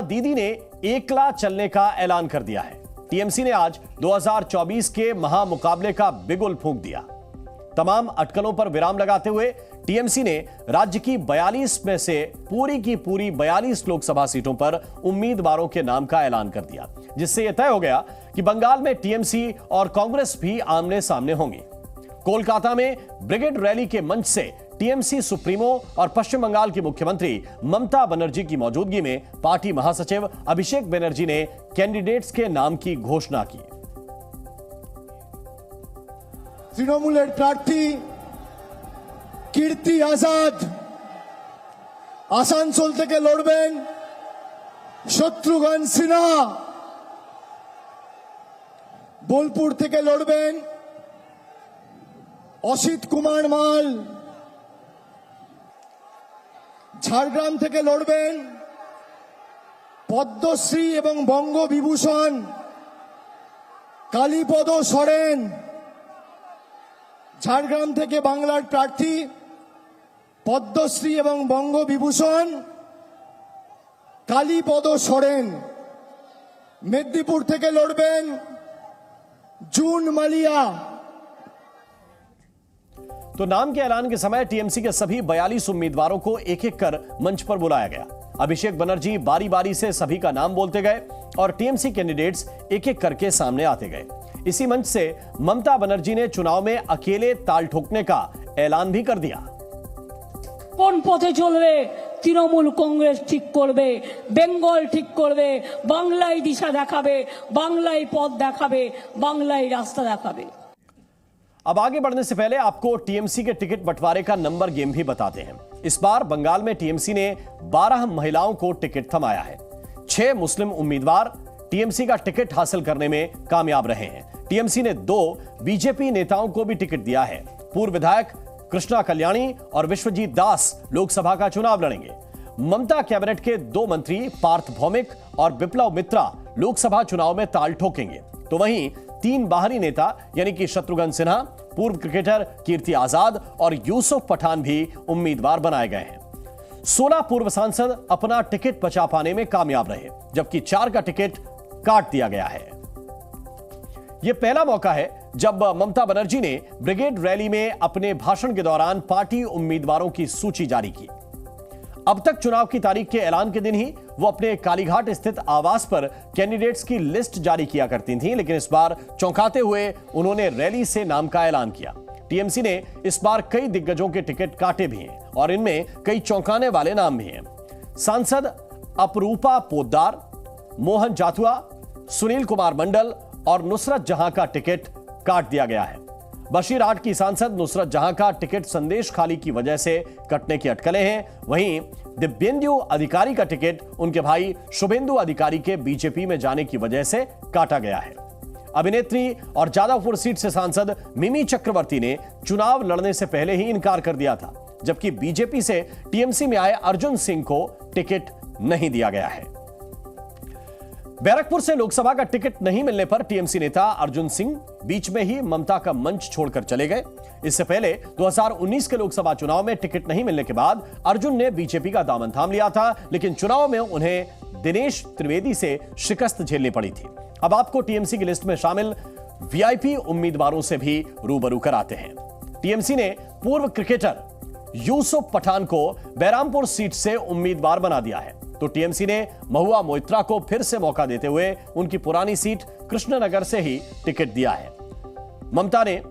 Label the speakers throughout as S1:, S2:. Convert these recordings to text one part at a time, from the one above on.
S1: दीदी ने एकला चलने का ऐलान कर दिया है। टीएमसी ने आज 2024 के महामुकाबले का बिगुल फूंक दिया। तमाम अटकलों पर विराम लगाते हुए टीएमसी ने राज्य की 42 में से पूरी की पूरी 42 लोकसभा सीटों पर उम्मीदवारों के नाम का ऐलान कर दिया, जिससे यह तय हो गया कि बंगाल में टीएमसी और कांग्रेस भी आमने सामने होंगे। कोलकाता में ब्रिगेड रैली के मंच से टीएमसी सुप्रीमो और पश्चिम बंगाल की मुख्यमंत्री ममता बनर्जी की मौजूदगी में पार्टी महासचिव अभिषेक बनर्जी ने कैंडिडेट्स के नाम की घोषणा की।
S2: तृणमूलेर प्रार्थी कीर्ति आजाद आसानसोल থেকে লড়বেন, শত্রুঘ্ন সিনহা বোলপুর থেকে লড়বেন, অসিত কুমার মাল ঝাড়গ্রাম থেকে লড়বেন, পদ্মশ্রী এবং বঙ্গবিভূষণ কালীপদ সরেন। ঝাড়গ্রাম থেকে বাংলার প্রার্থী পদ্মশ্রী এবং বঙ্গবিভূষণ কালীপদ সরেন। মেদিনীপুর থেকে লড়বেন জুন মালিয়া।
S1: तो नाम के ऐलान के समय टीएमसी के सभी 42 उम्मीदवारों को एक एक कर मंच पर बुलाया गया। अभिषेक बनर्जी बारी बारी से सभी का नाम बोलते गए और टीएमसी कैंडिडेट्स एक एक करके सामने आते गए। इसी मंच से ममता बनर्जी ने चुनाव में अकेले ताल ठोकने का ऐलान भी कर दिया।
S3: কোন পথে চলবে তৃণমূল কংগ্রেস ঠিক করবে, বেঙ্গল ঠিক করবে, বাংলায় দিশা দেখাবে, বাংলায় পথ দেখাবে, বাংলায় রাস্তা দেখাবে।
S1: अब आगे बढ़ने से पहले आपको टीएमसी के टिकट बंटवारे का नंबर गेम भी बताते हैं। इस बार बंगाल में टीएमसी ने 12 महिलाओं को टिकट थमाया है। 6 मुस्लिम उम्मीदवार टीएमसी का टिकट हासिल करने में कामयाब रहे हैं। टीएमसी ने 2 बीजेपी नेताओं को भी टिकट दिया है। पूर्व विधायक कृष्णा कल्याणी और विश्वजीत दास लोकसभा का चुनाव लड़ेंगे। ममता कैबिनेट के 2 मंत्री पार्थ भौमिक और बिप्लब मित्रा लोकसभा चुनाव में ताल ठोकेंगे। तो वहीं 3 बाहरी नेता यानी कि शत्रुघ्न सिन्हा, पूर्व क्रिकेटर कीर्ति आजाद और यूसुफ पठान भी उम्मीदवार बनाए गए हैं। 16 पूर्व सांसद अपना टिकट बचा पाने में कामयाब रहे, जबकि 4 का टिकट काट दिया गया है। यह पहला मौका है जब ममता बनर्जी ने ब्रिगेड रैली में अपने भाषण के दौरान पार्टी उम्मीदवारों की सूची जारी की। अब तक चुनाव की तारीख के ऐलान के दिन ही वो अपने कालीघाट स्थित आवास पर कैंडिडेट्स की लिस्ट जारी किया करती थीं, लेकिन इस बार चौंकाते हुए उन्होंने रैली से नाम का ऐलान किया। टीएमसी ने इस बार कई दिग्गजों के टिकट काटे भी हैं और इनमें कई चौंकाने वाले नाम भी हैं। सांसद अपरूपा पोद्दार, मोहन जाथुआ, सुनील कुमार मंडल और नुसरत जहां का टिकट काट दिया गया है। बशीरहाट की सांसद नुसरत जहां का टिकट संदेश खाली की वजह से कटने की अटकलें हैं। वहीं दिव्येंदु अधिकारी का टिकट उनके भाई शुभेंदु अधिकारी के बीजेपी में जाने की वजह से काटा गया है। अभिनेत्री और जादवपुर सीट से सांसद मिमी चक्रवर्ती ने चुनाव लड़ने से पहले ही इनकार कर दिया था, जबकि बीजेपी से टीएमसी में आए अर्जुन सिंह को टिकट नहीं दिया गया है। बैरकपुर से लोकसभा का टिकट नहीं मिलने पर टीएमसी नेता अर्जुन सिंह बीच में ही ममता का मंच छोड़कर चले गए। इससे पहले 2019 के लोकसभा चुनाव में टिकट नहीं मिलने के बाद अर्जुन ने बीजेपी का दामन थाम लिया था, लेकिन चुनाव में उन्हें दिनेश त्रिवेदी से शिकस्त झेलनी पड़ी थी। अब आपको टीएमसी की लिस्ट में शामिल वीआईपी उम्मीदवारों से भी रूबरू कराते हैं। टीएमसी ने पूर्व क्रिकेटर यूसुफ पठान को बैरामपुर सीट से उम्मीदवार बना दिया है, तो टीएमसी ने महुआ मोइत्रा को फिर से मौका देते हुए उनकी पुरानी सीट कृष्णनगर से ही टिकट दिया है। ममता ने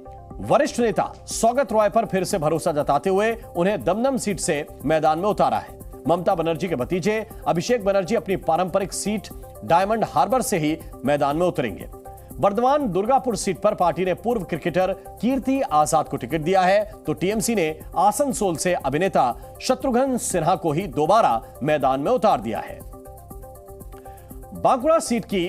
S1: वरिष्ठ नेता सौगत रॉय पर फिर से भरोसा जताते हुए उन्हें दमदम सीट से मैदान में उतारा है। ममता बनर्जी के भतीजे अभिषेक बनर्जी अपनी पारंपरिक सीट डायमंड हार्बर से ही मैदान में उतरेंगे। बर्धमान दुर्गापुर सीट पर पार्टी ने पूर्व क्रिकेटर कीर्ति आजाद को टिकट दिया है, तो टीएमसी ने आसनसोल से अभिनेता शत्रुघ्न सिन्हा को ही दोबारा मैदान में उतार दिया है। बांकुड़ा सीट की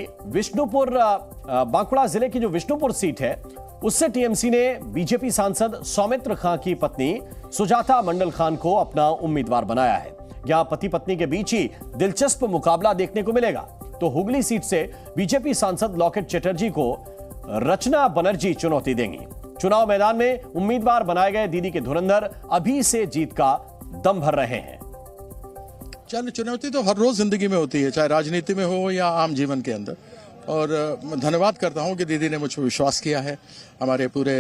S1: बांकुड़ा जिले की जो विष्णुपुर सीट है, उससे टीएमसी ने बीजेपी सांसद सौमित्र खां की पत्नी सुजाता मंडल खान को अपना उम्मीदवार बनाया है। यहां पति पत्नी के बीच ही दिलचस्प मुकाबला देखने को मिलेगा। तो हुगली सीट से बीजेपी सांसद लॉकेट चटर्जी को रचना बनर्जी चुनौती देंगी। चुनाव मैदान में उम्मीदवार बनाए गए दीदी के धुरंधर अभी से जीत का दम भर रहे हैं।
S4: चुनौती तो हर रोज जिंदगी में होती है, चाहे राजनीति में हो या आम जीवन के अंदर। और धन्यवाद करता हूं कि दीदी ने मुझ पर विश्वास किया है। हमारे पूरे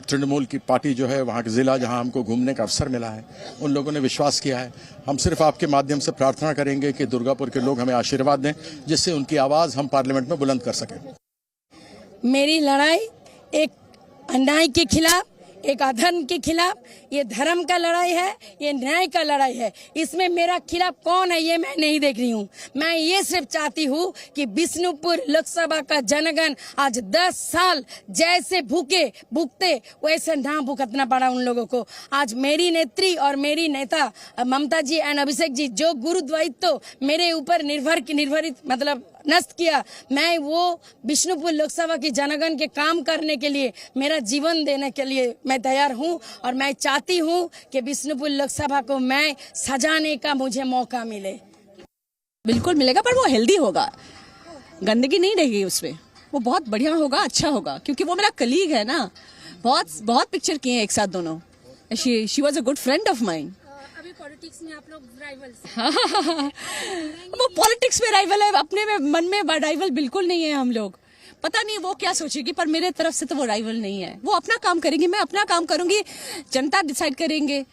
S4: तृणमूल की पार्टी जो है, वहां के जिला जहां हमको घूमने का अवसर मिला है, उन लोगों ने विश्वास किया है। हम सिर्फ आपके माध्यम से प्रार्थना करेंगे कि दुर्गापुर के लोग हमें आशीर्वाद दें, जिससे उनकी आवाज हम पार्लियामेंट में बुलंद कर सकें।
S5: मेरी लड़ाई एक अन्याय के खिलाफ, एक अधर्म के खिलाफ, ये धर्म का लड़ाई है, ये न्याय का लड़ाई है। इसमें मेरा खिलाफ कौन है ये मैं नहीं देख रही हूँ। मैं ये सिर्फ चाहती हूँ कि बिष्णुपुर लोकसभा का जनगण आज 10 साल जैसे भूखते वैसे ना भुगतना पड़ा उन लोगों को। आज मेरी नेत्री और मेरी नेता ममता जी एंड अभिषेक जी जो गुरुद्वायित्व मेरे ऊपर निर्भरित मतलब नष्ट किया, मैं वो बिष्णुपुर लोकसभा की जनगण के काम करने के लिए, मेरा जीवन देने के लिए मैं तैयार हूं। और मैं चाहती हूं कि बिष्णुपुर लोकसभा को मैं सजाने का मुझे मौका मिले।
S6: बिल्कुल मिलेगा, पर वो हेल्दी होगा, गंदगी नहीं रहेगी उसमें, वो बहुत बढ़िया होगा, अच्छा होगा। क्योंकि वो मेरा कलीग है ना, बहुत पिक्चर किए हैं एक साथ दोनों। She was a good friend of mine.
S5: Politics में आप लोग राइवल्स
S6: वो पॉलिटिक्स में राइवल है, अपने में मन में राइवल बिल्कुल नहीं है हम लोग। पता नहीं वो क्या सोचेगी, पर मेरे तरफ से तो वो राइवल नहीं है। वो अपना काम करेंगी, मैं अपना काम करूंगी, जनता डिसाइड करेंगे।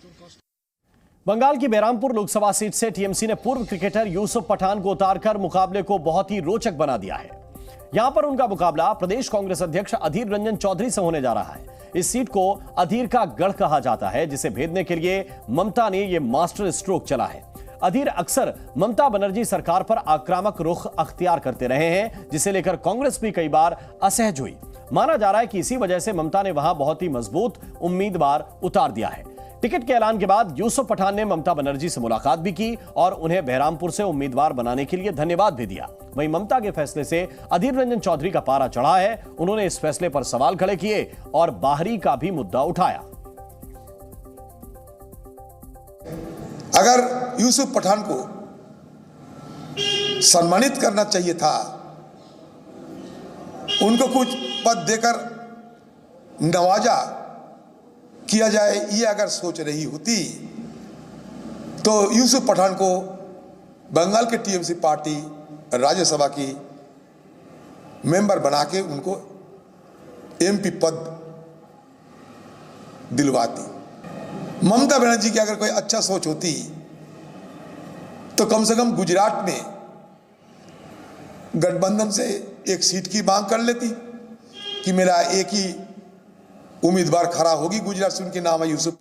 S1: बंगाल की बेरामपुर लोकसभा सीट से टीएमसी ने पूर्व क्रिकेटर यूसुफ पठान को उतारकर मुकाबले को बहुत ही रोचक बना दिया है। यहां पर उनका मुकाबला प्रदेश कांग्रेस अध्यक्ष अधीर रंजन चौधरी से होने जा रहा है। इस सीट को अधीर का गढ़ कहा जाता है, जिसे भेदने के लिए ममता ने यह मास्टर स्ट्रोक चला है। अधीर अक्सर ममता बनर्जी सरकार पर आक्रामक रुख अख्तियार करते रहे हैं, जिसे लेकर कांग्रेस भी कई बार असहज हुई। माना जा रहा है कि इसी वजह से ममता ने वहां बहुत ही मजबूत उम्मीदवार उतार दिया है। टिकट के ऐलान के बाद यूसुफ पठान ने ममता बनर्जी से मुलाकात भी की और उन्हें बहरामपुर से उम्मीदवार बनाने के लिए धन्यवाद भी दिया। वहीं ममता के फैसले से अधीर रंजन चौधरी का पारा चढ़ा है। उन्होंने इस फैसले पर सवाल खड़े किए और बाहरी का भी मुद्दा उठाया।
S7: अगर यूसुफ पठान को सम्मानित करना चाहिए था, उनको कुछ पद देकर नवाजा किया जाए, ये अगर सोच रही होती तो यूसुफ पठान को बंगाल के टीएमसी पार्टी राज्यसभा की मेंबर बना के उनको एमपी पद दिलवाती। ममता बनर्जी की अगर कोई अच्छा सोच होती तो कम से कम गुजरात में गठबंधन से एक सीट की मांग कर लेती कि मेरा एक ही उम्मीदवार खड़ा होगी गुजरात से, उनके नाम है यूसुफ